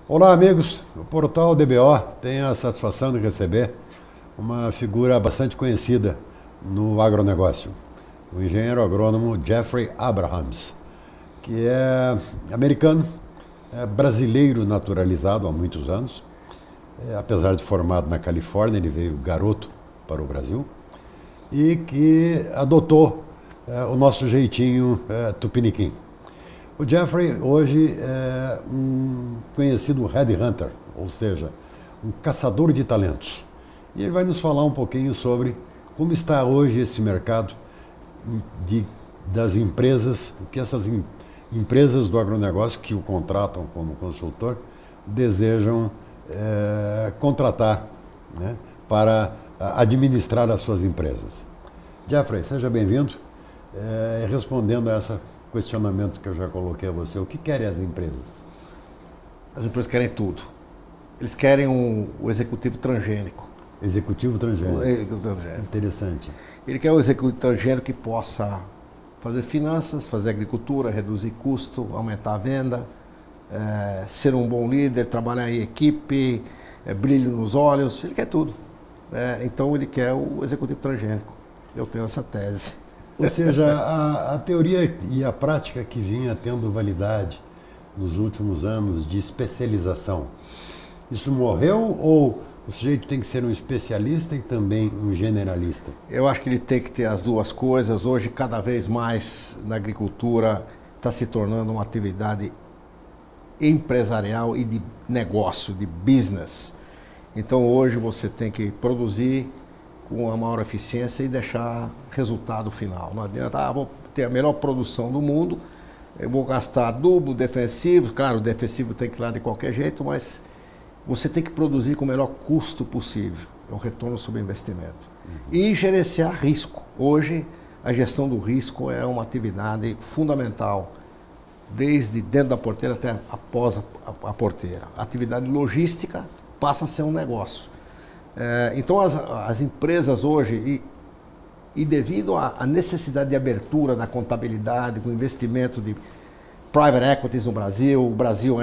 Olá, amigos. O portal DBO tem a satisfação de receber uma figura bastante conhecida no agronegócio, o engenheiro agrônomo Jeffrey Abrahams, que é americano, é brasileiro naturalizado há muitos anos. Apesar de formado na Califórnia, ele veio garoto para o Brasil e que adotou o nosso jeitinho tupiniquim. O Jeffrey hoje é um conhecido headhunter, ou seja, um caçador de talentos. E ele vai nos falar um pouquinho sobre como está hoje esse mercado das empresas, o que essas empresas do agronegócio que o contratam como consultor desejam contratar, né, para administrar as suas empresas. Jeffrey, seja bem-vindo. Respondendo a esse questionamento que eu já coloquei a você, o que querem as empresas? As empresas querem tudo. Eles querem o executivo transgênico. Executivo transgênico. Executivo transgênico. Interessante. Ele quer o executivo transgênico que possa fazer finanças, fazer agricultura, reduzir custo, aumentar a venda, ser um bom líder, trabalhar em equipe, brilho nos olhos. Ele quer tudo. Então ele quer o executivo transgênico. Eu tenho essa tese. Ou seja, a teoria e a prática que vinha tendo validade nos últimos anos de especialização, isso morreu ou o sujeito tem que ser um especialista e também um generalista? Eu acho que ele tem que ter as duas coisas. Hoje, cada vez mais na agricultura está se tornando uma atividade empresarial e de negócio, de business. Então hoje você tem que produzir com a maior eficiência e deixar resultado final. Não adianta, vou ter a melhor produção do mundo, eu vou gastar adubo, defensivo, claro, o defensivo tem que ir lá de qualquer jeito, mas você tem que produzir com o melhor custo possível, é um retorno sobre investimento. E gerenciar risco. Hoje, a gestão do risco é uma atividade fundamental, desde dentro da porteira até após a porteira. A atividade logística passa a ser um negócio. Então as empresas hoje, e devido à necessidade de abertura da contabilidade, com investimento de private equities no Brasil, o Brasil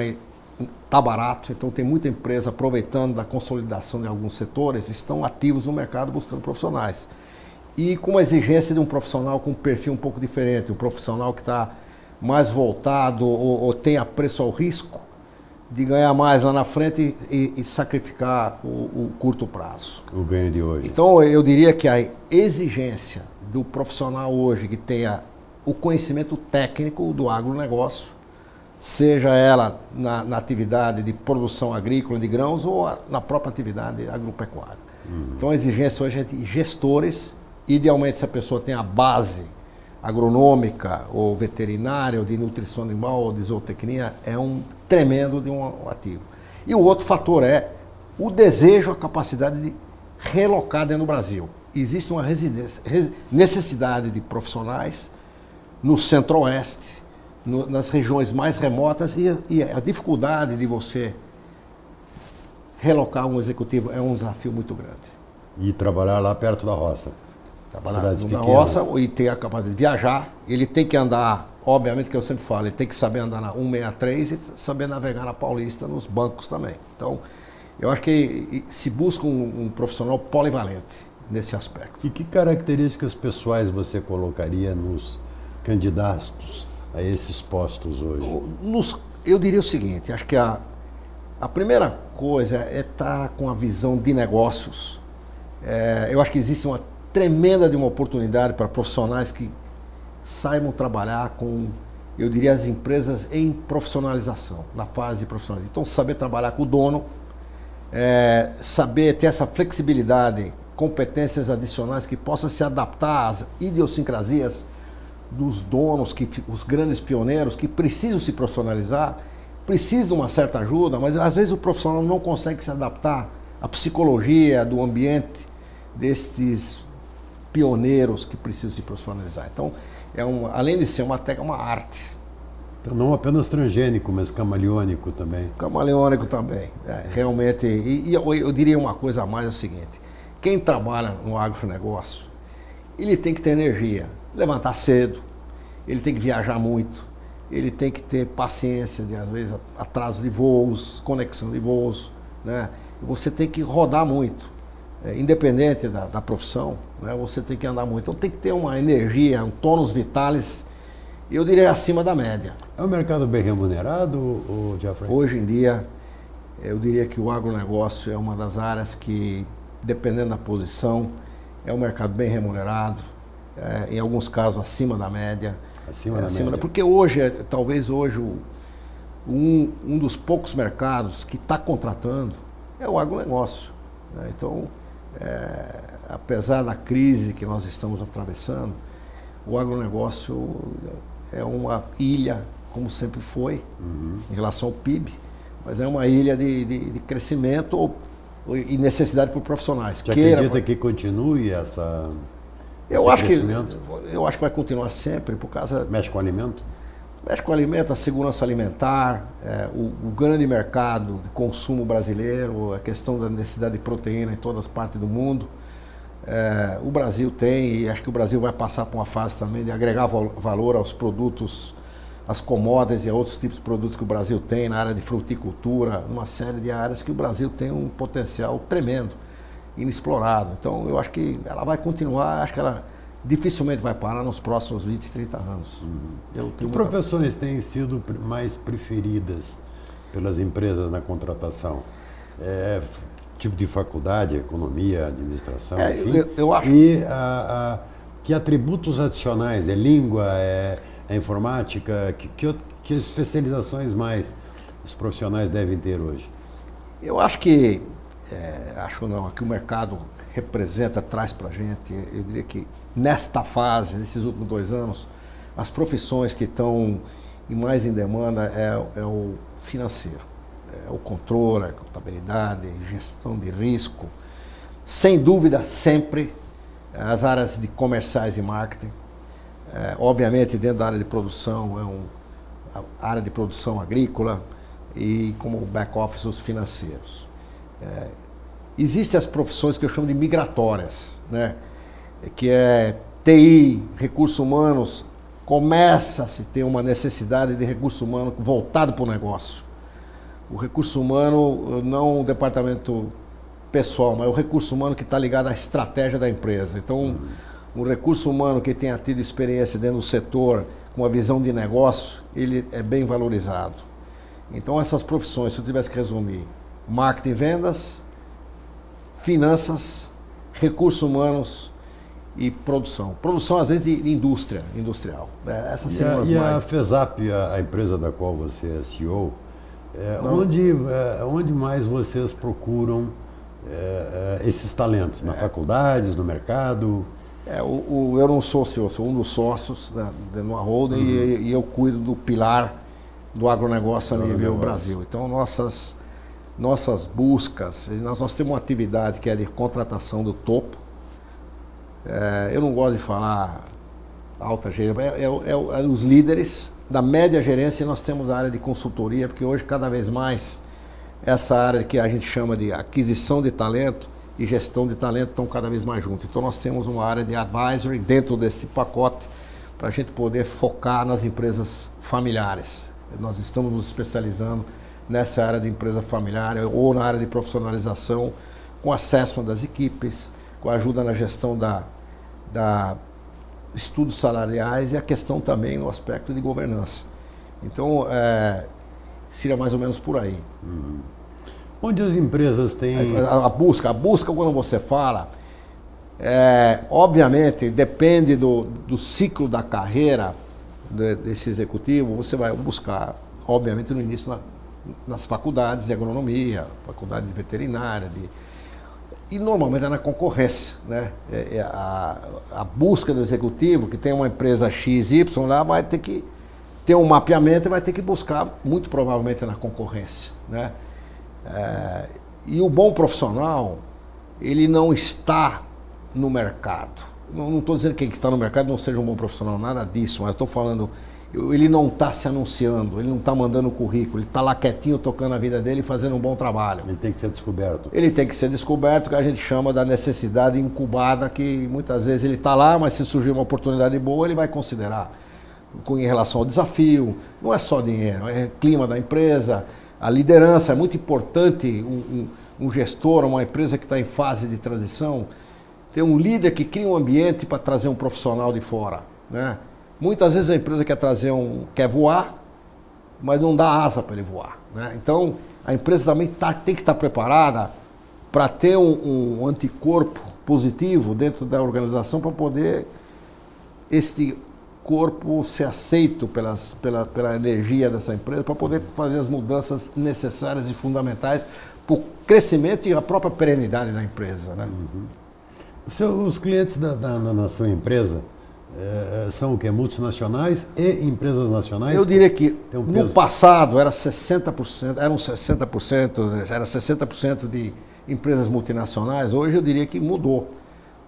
está barato, então tem muita empresa aproveitando da consolidação de alguns setores, estão ativos no mercado buscando profissionais. E com a exigência de um profissional com um perfil um pouco diferente, um profissional que está mais voltado ou tem apreço ao risco, de ganhar mais lá na frente e sacrificar o curto prazo. O ganho de hoje. Então eu diria que a exigência do profissional hoje que tenha o conhecimento técnico do agronegócio, seja ela na atividade de produção agrícola de grãos ou na própria atividade agropecuária. Então a exigência hoje é de gestores, idealmente se a pessoa tem a base agronômica ou veterinária ou de nutrição animal ou de zootecnia, é um tremendo de um ativo. E o outro fator é o desejo, a capacidade de relocar dentro do Brasil. Existe uma necessidade de profissionais no centro-oeste, nas regiões mais remotas, e a dificuldade de você relocar um executivo é um desafio muito grande. E trabalhar lá perto da roça. Trabalhar na roça e ter a capacidade de viajar. Ele tem que andar, obviamente que eu sempre falo, ele tem que saber andar na 163 e saber navegar na Paulista nos bancos também. Então, eu acho que se busca um profissional polivalente nesse aspecto. E que características pessoais você colocaria nos candidatos a esses postos hoje? Eu diria o seguinte, acho que a primeira coisa é estar com a visão de negócios. Eu acho que existe uma tremenda de uma oportunidade para profissionais que saibam trabalhar com, eu diria, as empresas em profissionalização, na fase de profissionalização. Então, saber trabalhar com o dono, saber ter essa flexibilidade, competências adicionais que possam se adaptar às idiosincrasias dos donos, os grandes pioneiros que precisam se profissionalizar, precisam de uma certa ajuda, mas às vezes o profissional não consegue se adaptar à psicologia do ambiente destes pioneiros que precisam se profissionalizar. Então, além de ser uma técnica, uma arte. Então, não apenas transgênico, mas camaleônico também. Camaleônico também. Realmente, e eu diria uma coisa a mais, é o seguinte, quem trabalha no agronegócio, ele tem que ter energia, levantar cedo, ele tem que viajar muito, ele tem que ter paciência de, às vezes, atraso de voos, conexão de voos, né? E você tem que rodar muito, independente da profissão, né? Você tem que andar muito. Então tem que ter uma energia, um tônus vitalis, eu diria acima da média. É um mercado bem remunerado, Jeffrey? Hoje em dia, eu diria que o agronegócio é uma das áreas que, dependendo da posição, é um mercado bem remunerado, em alguns casos acima da média. Acima da média. Porque hoje, talvez hoje, um dos poucos mercados que está contratando é o agronegócio, né? Então, apesar da crise que nós estamos atravessando, o agronegócio é uma ilha, como sempre foi, em relação ao PIB, mas é uma ilha de crescimento e necessidade por profissionais. Você acredita que continue esse eu acho crescimento? Eu acho que vai continuar sempre, por causa... Mexe com alimento? Mexe com alimento, a segurança alimentar, o grande mercado de consumo brasileiro, a questão da necessidade de proteína em todas as partes do mundo. O Brasil tem, e acho que o Brasil vai passar por uma fase também de agregar valor aos produtos, às commodities e a outros tipos de produtos que o Brasil tem na área de fruticultura, uma série de áreas que o Brasil tem um potencial tremendo, inexplorado. Então eu acho que ela vai continuar, acho que ela dificilmente vai parar nos próximos 20, 30 anos. Que profissões têm sido mais preferidas pelas empresas na contratação? Tipo de faculdade, economia, administração, enfim. Eu acho... E que atributos adicionais? É língua, é informática? Que especializações mais os profissionais devem ter hoje? Eu acho que, que o mercado representa, traz para a gente, eu diria que nesta fase, nesses últimos 2 anos, as profissões que estão mais em demanda é o financeiro, o controle, a contabilidade, gestão de risco, sem dúvida sempre as áreas de comerciais e marketing, obviamente dentro da área de produção a área de produção agrícola e como back-office os financeiros. Existem as profissões que eu chamo de migratórias, né? Que é TI, recursos humanos, começa a se ter uma necessidade de recurso humano voltado para o negócio. O recurso humano, não o departamento pessoal, mas o recurso humano que está ligado à estratégia da empresa. Então, um recurso humano que tenha tido experiência dentro do setor, com uma visão de negócio, ele é bem valorizado. Então, essas profissões, se eu tivesse que resumir, marketing e vendas, finanças, recursos humanos e produção. Produção, às vezes, de industrial. Essas seriam as mais... a FESAP, a empresa da qual você é CEO, onde mais vocês procuram esses talentos? Nas faculdades, no mercado? Eu não sou CEO, sou um dos sócios numa holding e eu cuido do pilar do agronegócio a nível Brasil. Então, nossas buscas, nós temos uma atividade que é de contratação do topo. Eu não gosto de falar alta gerência, os líderes da média gerência. Nós temos a área de consultoria, porque hoje cada vez mais essa área que a gente chama de aquisição de talento e gestão de talento estão cada vez mais juntos. Então nós temos uma área de advisory dentro desse pacote para a gente poder focar nas empresas familiares. Nós estamos nos especializando nessa área de empresa familiar ou na área de profissionalização, com assessment das equipes, com a ajuda na gestão da estudos salariais e a questão também no aspecto de governança. Então, seria mais ou menos por aí. Onde as empresas têm... A busca quando você fala, obviamente, depende do ciclo da carreira desse executivo. Você vai buscar, obviamente, no início nas faculdades de agronomia, faculdade de veterinária, e normalmente é na concorrência, né? A busca do executivo, que tem uma empresa XY lá, vai ter que ter um mapeamento e vai ter que buscar, muito provavelmente, na concorrência, né? E o bom profissional, ele não está no mercado. Não estou dizendo que quem está no mercado não seja um bom profissional, nada disso, mas estou falando, ele não está se anunciando, ele não está mandando currículo, ele está lá quietinho tocando a vida dele e fazendo um bom trabalho. Ele tem que ser descoberto. Ele tem que ser descoberto, que a gente chama da necessidade incubada, que muitas vezes ele está lá, mas se surgir uma oportunidade boa, ele vai considerar. em relação ao desafio. Não é só dinheiro, é clima da empresa, a liderança. É muito importante um gestor, uma empresa que está em fase de transição, ter um líder que cria um ambiente para trazer um profissional de fora, né? Muitas vezes a empresa quer voar, mas não dá asa para ele voar, né? Então a empresa também tem que estar preparada para ter um anticorpo positivo dentro da organização para poder este corpo ser aceito pela energia dessa empresa, para poder fazer as mudanças necessárias e fundamentais para o crescimento e a própria perenidade da empresa, né? Os clientes na sua empresa são o quê? Multinacionais e empresas nacionais? Eu diria que no passado eram 60% de empresas multinacionais. Hoje eu diria que mudou.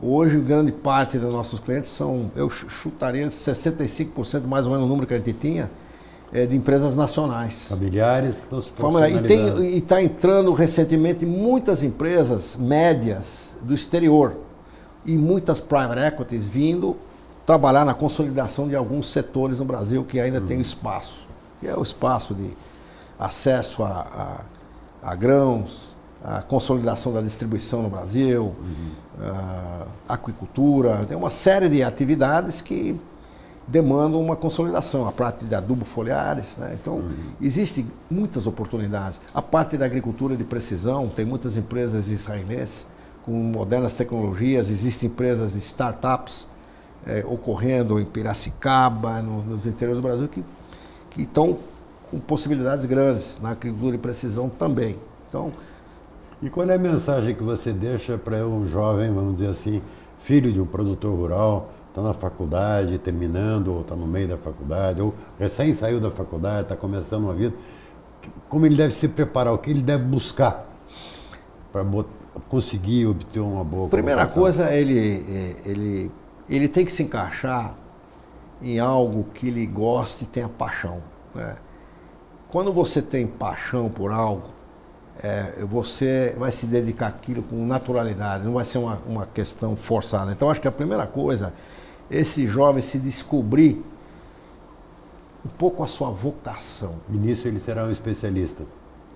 Hoje grande parte dos nossos clientes são, eu chutaria 65% mais ou menos o número que a gente tinha, de empresas nacionais. Familiares que estão se profissionalizando. E está entrando recentemente muitas empresas médias do exterior e muitas private equities vindo trabalhar na consolidação de alguns setores no Brasil que ainda tem espaço. Que é o espaço de acesso a grãos, a consolidação da distribuição no Brasil, aquicultura. Tem uma série de atividades que demandam uma consolidação. A parte de adubo foliares, né? Então, existem muitas oportunidades. A parte da agricultura de precisão, tem muitas empresas israelenses com modernas tecnologias, existem empresas de startups ocorrendo em Piracicaba, nos interiores do Brasil, que estão com possibilidades grandes na agricultura de precisão também. Então, e qual é a mensagem que você deixa para um jovem, vamos dizer assim, filho de um produtor rural, está na faculdade, terminando, ou está no meio da faculdade, ou recém saiu da faculdade, está começando uma vida, como ele deve se preparar, o que ele deve buscar para conseguir obter uma boa primeira colocação? coisa, ele tem que se encaixar em algo que ele goste e tenha paixão, né? Quando você tem paixão por algo, você vai se dedicar àquilo com naturalidade, não vai ser uma questão forçada. Então, acho que a primeira coisa, esse jovem se descobrir um pouco a sua vocação. E nisso ele será um especialista?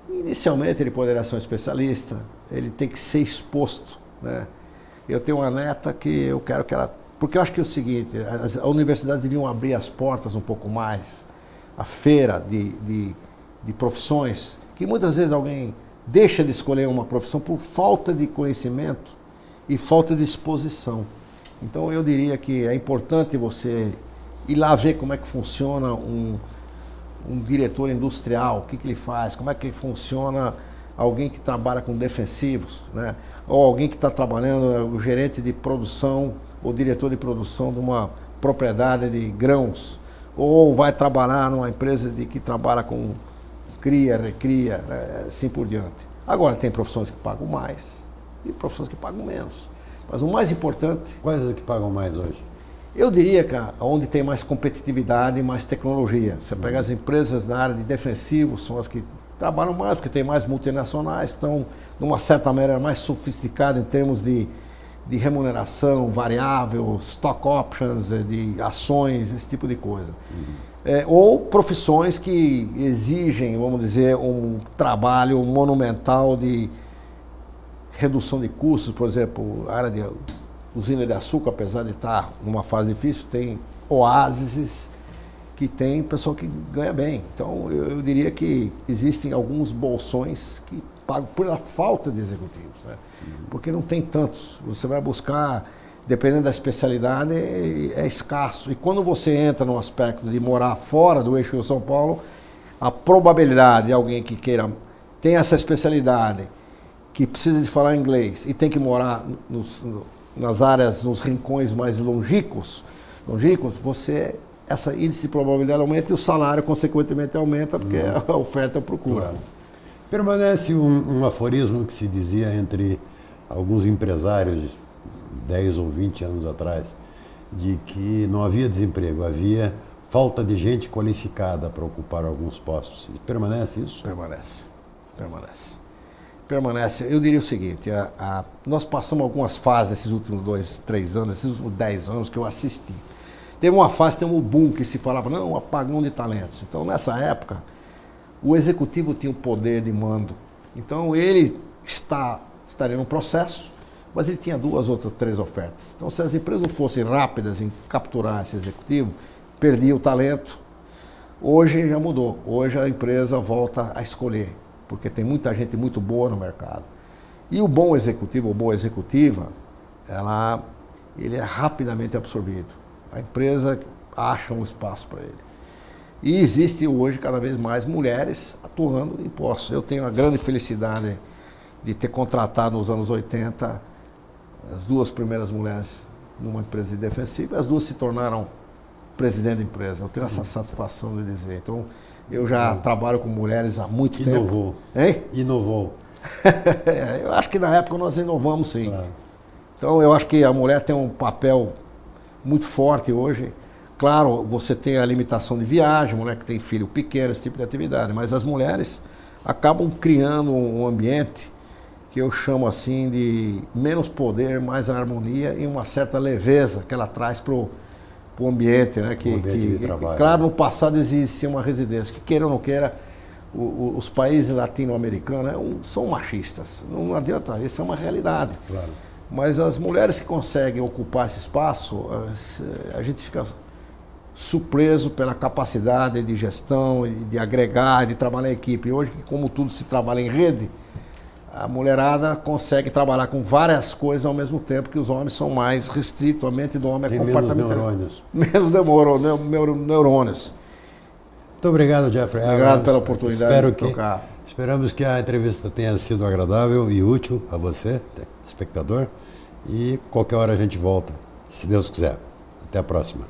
Inicialmente ele poderá ser um especialista, ele tem que ser exposto, né? Eu tenho uma neta que eu quero que ela... Porque eu acho que é o seguinte, as universidades deviam abrir as portas um pouco mais, a feira de profissões, que muitas vezes alguém deixa de escolher uma profissão por falta de conhecimento e falta de exposição. Então eu diria que é importante você ir lá ver como é que funciona um diretor industrial, o que ele faz, como é que funciona alguém que trabalha com defensivos, né? Ou alguém que está trabalhando, o gerente de produção ou diretor de produção de uma propriedade de grãos, ou vai trabalhar numa empresa que trabalha com cria, recria, assim por diante. Agora, tem profissões que pagam mais e profissões que pagam menos. Mas o mais importante... Quais as que pagam mais hoje? Eu diria que onde tem mais competitividade e mais tecnologia. Você pega as empresas na área de defensivos, são as que trabalham mais, porque tem mais multinacionais, estão, de uma certa maneira, mais sofisticadas em termos de remuneração variável, stock options, de ações, esse tipo de coisa. Ou profissões que exigem, vamos dizer, um trabalho monumental de redução de custos, por exemplo, a área de usina de açúcar, apesar de estar numa fase difícil, tem oásis que tem pessoal que ganha bem. Então, eu diria que existem alguns bolsões que pagam pela falta de executivos, né? Porque não tem tantos. Você vai buscar, dependendo da especialidade, é escasso. E quando você entra no aspecto de morar fora do eixo Rio-São Paulo, a probabilidade de alguém que tem essa especialidade, que precisa de falar inglês e tem que morar nas áreas, nos rincões mais longínquos, essa índice de probabilidade aumenta e o salário, consequentemente, aumenta, porque a oferta e a procura. Claro. Permanece um aforismo que se dizia entre alguns empresários 10 ou 20 anos atrás, de que não havia desemprego, havia falta de gente qualificada para ocupar alguns postos. Permanece isso? Permanece. Eu diria o seguinte, nós passamos algumas fases nesses últimos 2, 3 anos, nesses últimos 10 anos que eu assisti. Teve uma fase, tem um boom que se falava, não, apagão de talentos. Então, nessa época, o executivo tinha o poder de mando. Então, ele estaria no processo, mas ele tinha 2 ou 3 ofertas. Então, se as empresas não fossem rápidas em capturar esse executivo, perdia o talento. Hoje já mudou. Hoje a empresa volta a escolher, porque tem muita gente muito boa no mercado. E o bom executivo ou boa executiva, ele é rapidamente absorvido. A empresa acha um espaço para ele. E existe hoje cada vez mais mulheres atuando em postos. Eu tenho a grande felicidade de ter contratado nos anos 80 as 2 primeiras mulheres numa empresa de defensiva. As 2 se tornaram presidente da empresa. Eu tenho essa satisfação de dizer. Então, eu já trabalho com mulheres há muito tempo. Inovou. Hein? Inovou. Eu acho que na época nós inovamos, sim. Claro. Então, eu acho que a mulher tem um papel muito forte hoje. Claro, você tem a limitação de viagem, mulher que tem filho pequeno, esse tipo de atividade, mas as mulheres acabam criando um ambiente que eu chamo assim de menos poder, mais harmonia e uma certa leveza que ela traz para o ambiente, né? De trabalho. Claro, no passado existia uma residência, que queira ou não queira, os países latino-americanos são machistas, não adianta, isso é uma realidade. Claro. Mas as mulheres que conseguem ocupar esse espaço, a gente fica surpreso pela capacidade de gestão, de agregar, de trabalhar em equipe. Hoje, como tudo se trabalha em rede, a mulherada consegue trabalhar com várias coisas ao mesmo tempo, que os homens são mais restritos, a mente do homem é comportamental. Menos neurônios. Muito obrigado, Jeffrey. Obrigado pela oportunidade de trocar. Esperamos que a entrevista tenha sido agradável e útil a você, espectador. E qualquer hora a gente volta, se Deus quiser. Até a próxima.